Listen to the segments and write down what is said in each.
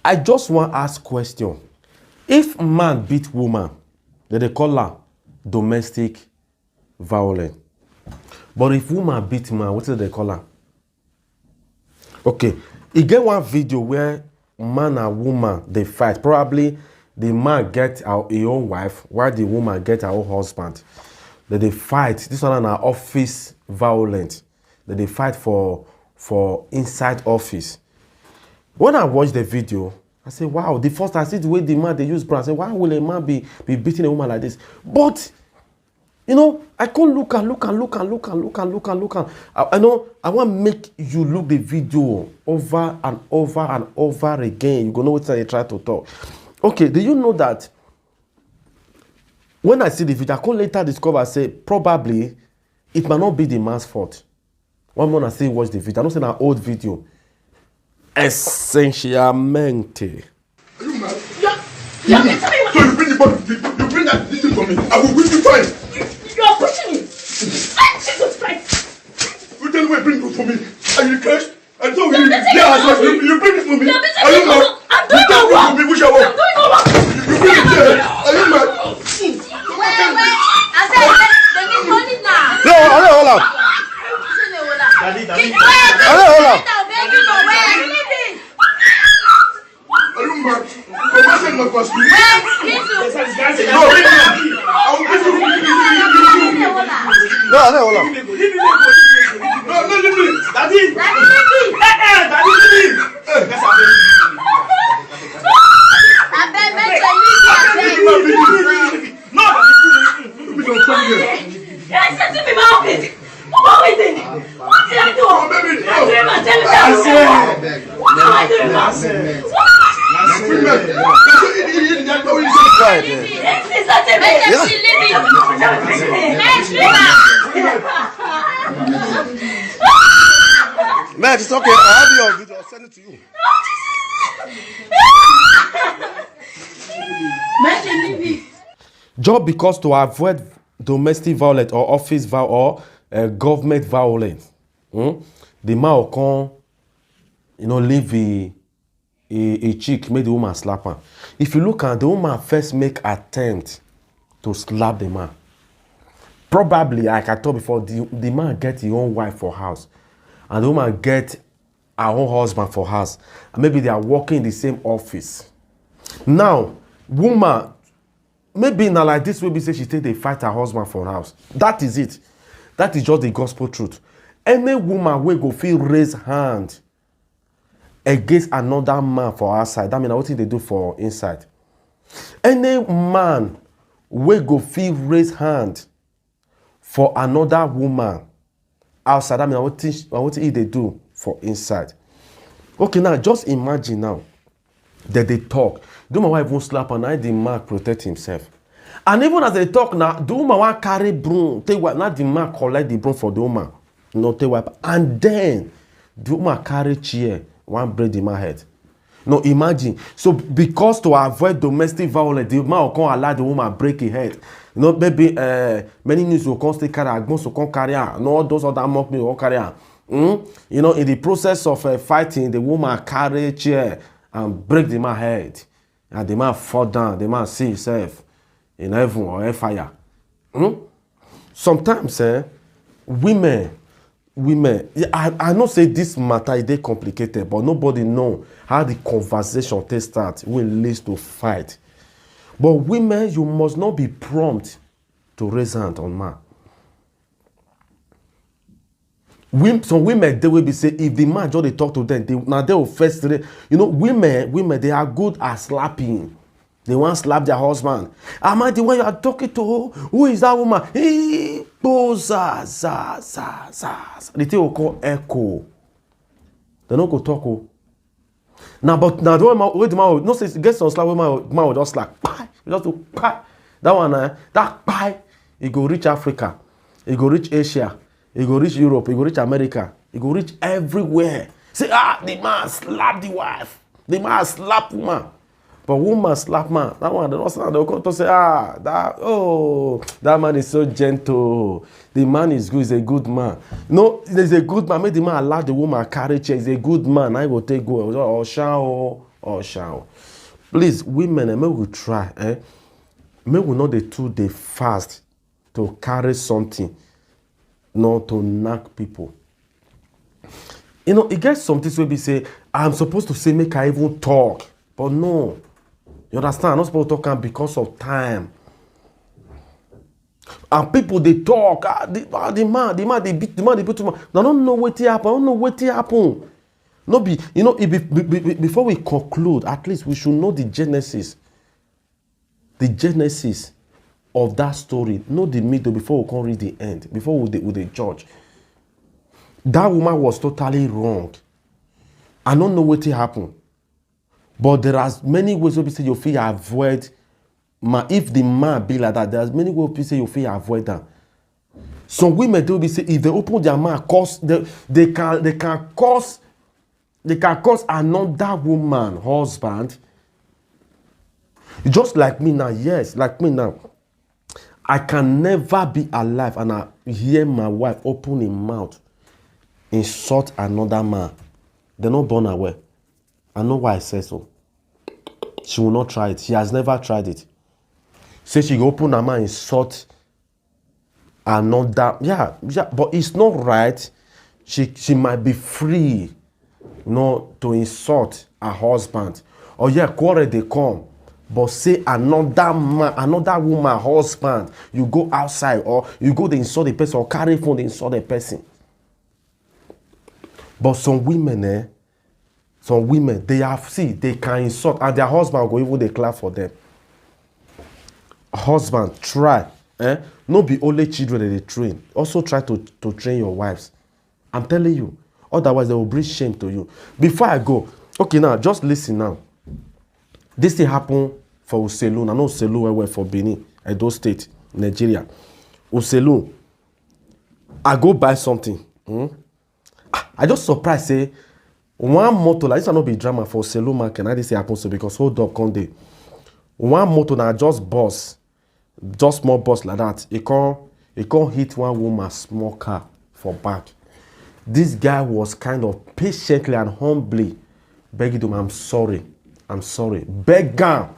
I just want to ask question. If man beat woman, then they call her domestic violence. But if woman beat man, what do they call her? Okay, you get one video where man and woman they fight. Probably the man get his own wife while the woman get her own husband. Then they fight. This one na office violence. Then they fight for inside office. When I watch the video, I say, wow, the first I see the way the man they use brand. I say, why will a man be beating a woman like this? But you know, I can't look. I know I want to make you look the video over and over and over again. You gonna know what I try to talk. Okay, do you know that when I see the video, I can later discover, say, probably it might not be the man's fault. One man I say watch the video. I don't say an old video. Essentialmente. Are you mad? Yeah. So you bring the body, you bring that thing for me. I will whip you fine. You are pushing me. Jesus Christ. You tell me bring it for me. Are you cursed? I told you. Yeah, you bring it for me. Are you mad? I'm doing all wrong. I'm doing all wrong. You bring it here. Are you mad? Wait. I said, they need money now. No, hold on. Daddy. Hold on. Are you mad? Come on, send my passport. No, I will give you. No, hold on. No, leave me. Daddy, leave me. What did I do? Man, it's okay. I have your video. I'll send it to you. Just because to avoid domestic violence or office violence or government violence, the man will come, leave a chick, make the woman slap her. If you look at the woman first make attempt to slap the man. Probably, like I told before, the man get his own wife for house. And the woman get her own husband for house. And maybe they are working in the same office. Now, woman, maybe now like this way, be say she take they fight her husband for house. That is it. That is just the gospel truth. Any woman will go feel raise hand against another man for outside. That means what they do for inside. Any man will go feel raise hand for another woman outside. That means what they do for inside. Okay, now just imagine now that they talk. The woman wife won't slap and the man protect himself. And even as they talk now, the woman want carry broom. Not the man collect the broom for the woman. No, take wipe. And then the woman carry chair, one break the man head. No, imagine. So because to avoid domestic violence, the man will come allow the woman break her head. Maybe many news will come stay carry, Agbons will come carry her. No, those other mock me will carry her. In the process of fighting, the woman carry chair and break the man head. And the man fall down, the man see himself in heaven or fire. Sometimes, women, I know say this matter is complicated, but nobody know how the conversation takes start when it leads to fight. But women, you must not be prompt to raise hand on man. Some women, they will be say if the man just they talk to them, they will first. Women, they are good at slapping. They want to slap their husband. Am I the one you are talking to? Who is that woman? The thing will call echo. They don't go talk. Now the woman, wait, the man will not say get some slap. Man will just like pie. Just to pie. That one, that pie. It go reach Africa. It go reach Asia. It go reach Europe. It go reach America. It go reach everywhere. Say the man slap the wife. The man slap woman. But woman slap man. That one, they'll come to say, that man is so gentle. The man is good, he's a good man. He's a good man. Make the man allow the woman carry chair. He's a good man. I will take go. Or Oh, shall. Please, women, may we try, may we not the too they fast to carry something, not to knock people. You know, it gets something where we say, I'm supposed to say, make I even talk. But no. You understand? I'm not supposed to talk because of time. And people, they talk. The man, they beat too much. I don't know what happened. I don't know what happened. No be, you know, before we conclude, at least we should know the genesis. The genesis of that story. Know the middle before we can read the end. Before we judge. That woman was totally wrong. I don't know what happened. But there are many ways where people say you feel avoid. If the man be like that, there's many ways people say you feel avoid that. Some women they will be say if they open their mouth, they can cause another woman, husband. Just like me now, yes, like me now. I can never be alive and I hear my wife open her mouth, insult another man. They're not born away. I know why I say so. She will not try it. She has never tried it. Say she go open her mouth, insult another. Yeah, but it's not right. She might be free, to insult her husband. Or quarrel they come. But say another man, another woman, husband, you go outside or you go to insult the person or carry phone to insult the person. But some women, they can insult and their husband go even they clap for them. Husband, try. Not be only children that they train. Also try to train your wives. I'm telling you. Otherwise, they will bring shame to you. Before I go, okay, now, just listen now. This thing happened for Uselu. I know Uselu were for Benin, Edo State, Nigeria. Uselu, I go buy something. I just surprised, say, one motor, like this will not be drama for Uselu market. I didn't say happen so because hold up, Conde. One motor now just small bus like that. It can't hit one woman small car for back. This guy was kind of patiently and humbly begging him, I'm sorry. Beggar.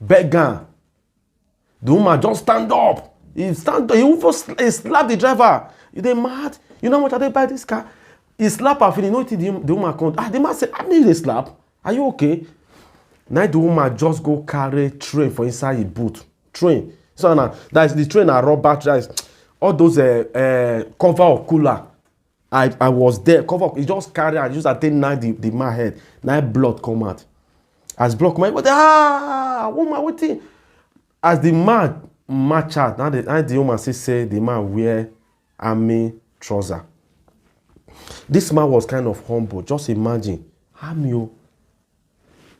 The woman just stand up. He even slap the driver. They mad. You know how much they buy this car? He slap her. You know what the woman can't. The man said, I need a slap. Are you okay? Now the woman just go carry train for inside his boot. Train. So now that's the train and rubber tries. All those cover of cooler. I was there. Cover. He just carry and just attend the man head. Now blood come out. As blood come out, woman waiting. As the man match out, now the woman say the man wear army trouser. This man was kind of humble. Just imagine, army.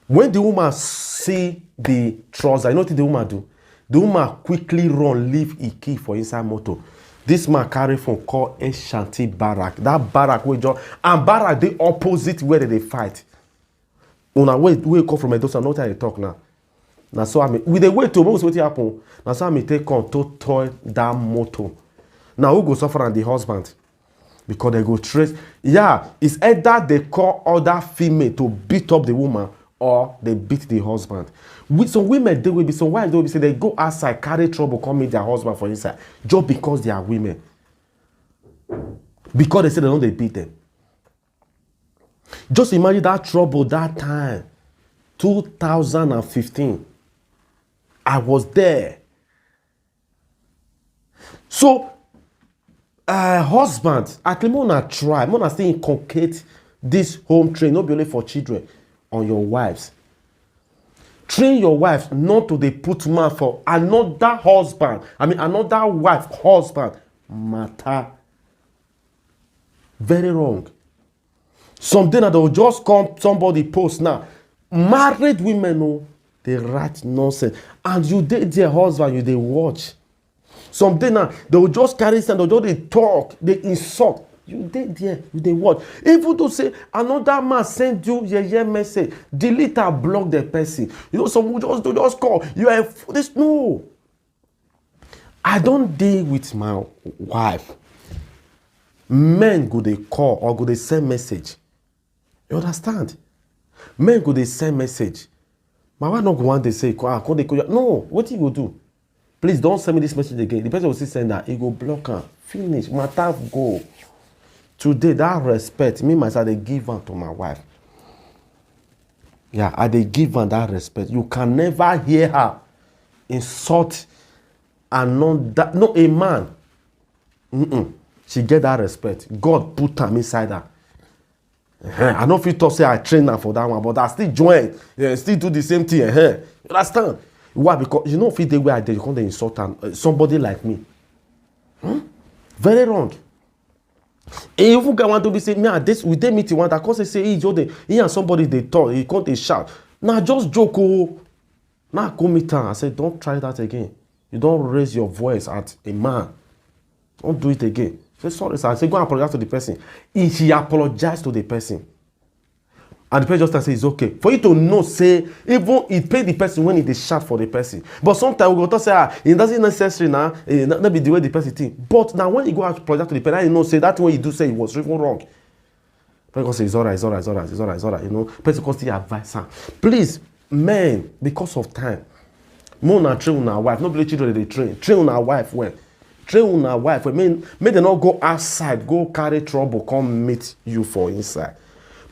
When the woman see the trouser, you know what the woman do? The woman quickly run, leave a key for inside motor. This man carry phone call Ashanti Barrack. That barrack we just and barrack the opposite where they fight. Una we come from Edo, not how they talk now. Now so I mean, with the way to most what happen. Now so I mean take on to toy that motor. Now who go suffer and the husband? Because they go trace. Yeah, it's either they call other female to beat up the woman or they beat the husband. With some women, they will be some wives, they will be say they go outside, carry trouble, come meet their husband for inside, just because they are women. Because they say they beat them. Just imagine that trouble that time, 2015. I was there. So, husband, at least wanna try, wanna still inculcate this home train, not be only for children, on your wives. Train your wives not to they put man for another husband. Another wife, husband, matter. Very wrong. Someday now they will just come, somebody post now. Married women, they write nonsense. And you date their husband, you they watch. Someday now, they will just carry stand, they talk, they insult. You did there, you they watch. Even to say another man send you your message, delete or block the person. You know, some will just call. You are this. No. I don't deal with my wife. Men go they call or go they send message. You understand? Men go dey send message. My wife not go want to say, come dey call you. No, what you go do? Please don't send me this message again. The person will still send that. He go block her. Finish. Matter go. Today, that respect, me myself, they give her to my wife. Yeah, I dey give her that respect. You can never hear her insult and not a man. She get that respect. God put her inside her. I don't feel to say I train her for that one, but I still join. Still do the same thing. You understand? Why? Because you know, if they where I did, you can't insult somebody like me. Very wrong. And even guy want to be saying, this we dey meet you one that cause say he and somebody they talk, he can't shout. Now just joke. Now go meet her. I said, don't try that again. You don't raise your voice at a man. Don't do it again. Say sorry, sir. I say go and apologize to the person. If she apologize to the person, and the person just say it's okay. For you to know, say even it pay the person when it is shout for the person. But sometimes we go to say it doesn't necessary now. Not be the way the person think. But now when you go and apologize to the person, you know say that way you do say it was even wrong. Person say it's alright. You know, person can still advise her. Please, men, because of time, more na train una wife. Nobody children they train. Train una wife well. Train una wife well. May they not go outside, go carry trouble, come meet you for inside.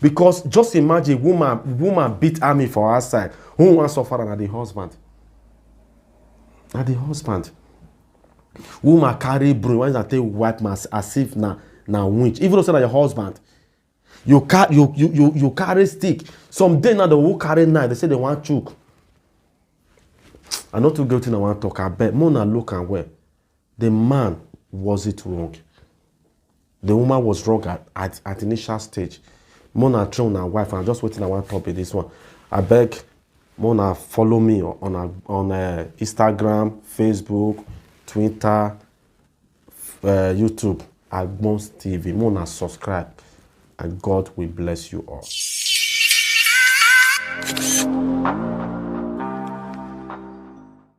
Because just imagine woman beat army for outside. Who wants to suffer? And the husband. And the husband. Woman carry broom. Why is that take wipe as if na winch? Even though say that your husband. You carry stick. Some day now they will carry knife. They say they want choke. I not too guilty. I want to talk. I bet. Mona look and where. The man was it wrong. The woman was wrong at initial stage. Mona train her wife and just waiting. I want to talk with this one. I beg Mona follow me on Instagram, Facebook, Twitter, YouTube. Agbons TV. Mona subscribe, and God will bless you all.